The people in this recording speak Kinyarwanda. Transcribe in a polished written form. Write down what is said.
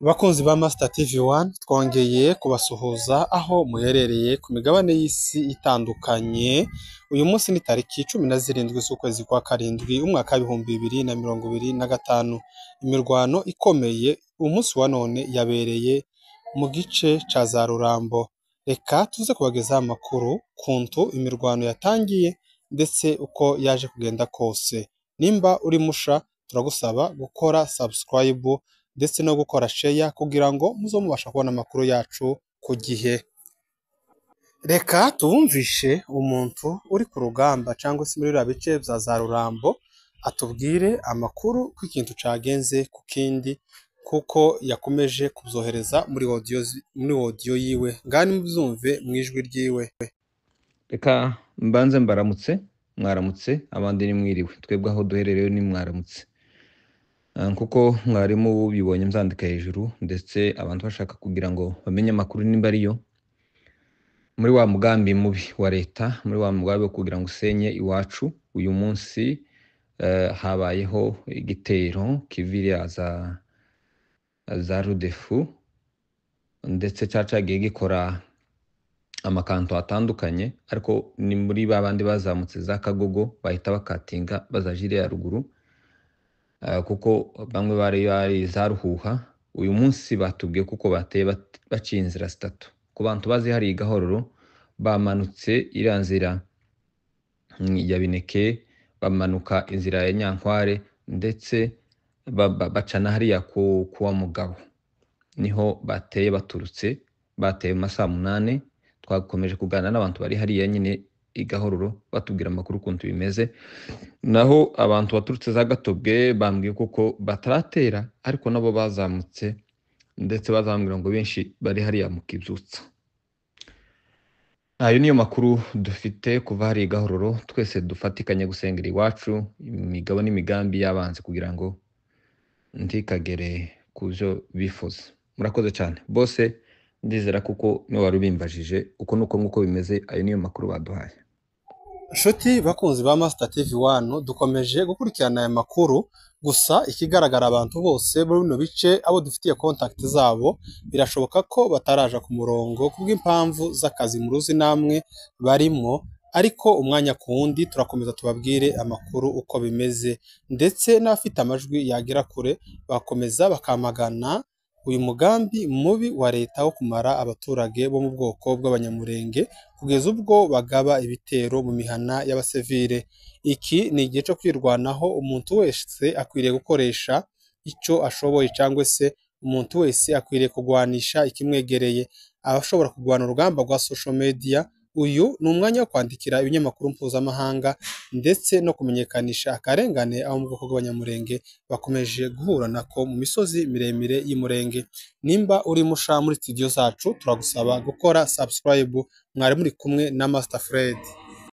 Bakunzi ba Master TV1 twongeye kubasuhuza aho muherereye ku migabane y'isi itandukanye. Uyu munsi ni tariki 17 z'ukwezi kwa karindwi umwaka wa 2025. Imirwano ikomeye umunsi wa none yabereye mu gice ca za Rurambo. Reka tuze kubagezaho amakuru kuntu imirwano yatangiye ndetse uko yaje kugenda kose. Nimba uri musha turagusaba gukora subscribe ndetse no gukora share kugira ngo muzomubasha kubona amakuru yacu ku gihe. Reka tubumvishe umuntu uri ku rugamba cyangwa se muri bice bya za Rurambo atubwire amakuru ko ikintu cagenze ku kindi kuko yakomeje kuzohereza muri audio yiwe ngani muzumve mwijwi ryiwe. Reka mbanze mwaramutse abandi ni mwiriwe, twebwe aho duherereye ni mwaramutse. Kuko mwarimu bibonye mzandika hejuru ndetse abantu bashaka kugira ngo bamenye amakuru nimba ariyo muri wa mugambi mubi wa leta, muri wa mugambi wo kugira ngo usenye iwacu. Uyu munsi habayeho igitero kiviriya za Rudefu ndetse cacagiye gikora amakanto atandukanye, ariko ni muri babandi bazamutse za Kagogo bahita bakatinga bazajire ya ruguru. Kuko bamwe bari za Ruhuha. Uyu munsi batubwiye kuko bateye baciye inzira zitatu ku bantu bazi hari Gahororo, bamanutse iranzira ya Bineke, bamanuka inzira ya Nyankware ndetse bacana hariya kuwa Mugabo, niho bateye baturutse. Bateye mu saa 8. Twakomeje kuganira n'abantu bari hariya nyine Igahororo batubwira amakuru kuntu bimeze. Naho abantu baturutse za Gatobwe bambwiye kuko bataratera ariko nabo bazamutse ndetse bazambwira ngo benshi bari hariya mu Kibyutsa. Ayo niyo makuru dufite kuva hari Gahororo. Twese dufatikanye gusengera iwacu imigabo n'imigambi y'abanze kugira ngo ntikagere kujo bifuza. Murakoze cyane bose, ndizera kuko niwe warubimbajije uko nuko nguko bimeze. Ayo niyo makuru baduhaye. Nshuti bakunzi ba Master TV1 dukomeje gukurikirana aya makuru, gusa ikigaragara abantu bose muri bino bice abo dufitiye contact zabo birashoboka ko bataraja ku murongo kubw'impamvu z'akazi mu ruzi namwe barimo, ariko umwanya ku wundi turakomeza tubabwire amakuru uko bimeze, ndetse n'afite amajwi yagera kure bakomeza bakamagana uyu mugambi mubi wa leta wo kumara abaturage bo mu bwoko bw'abanyamurenge kugeza ubwo bagaba ibitero mu mihana y'abasivile. Iki ni igihe cyo kwirwanaho. Umuntu wese akwiriye gukoresha icyo ashoboye, cyangwa se umuntu wese akwiriye kugwanisha ikimwegereye. Abashobora kugwana urugamba rwa social media, uyu ni umwanya wo kwandikira ibinyamakuru mpuzamahanga ndetse no kumenyekanisha akarengane aho mu bwoko bw'abanyamurenge bakomeje guhura nako mu misozi miremire y'Imurenge. Nimba uri musha muri studio zacu turagusaba gukora subscribe. Mwari muri kumwe na Master Fred.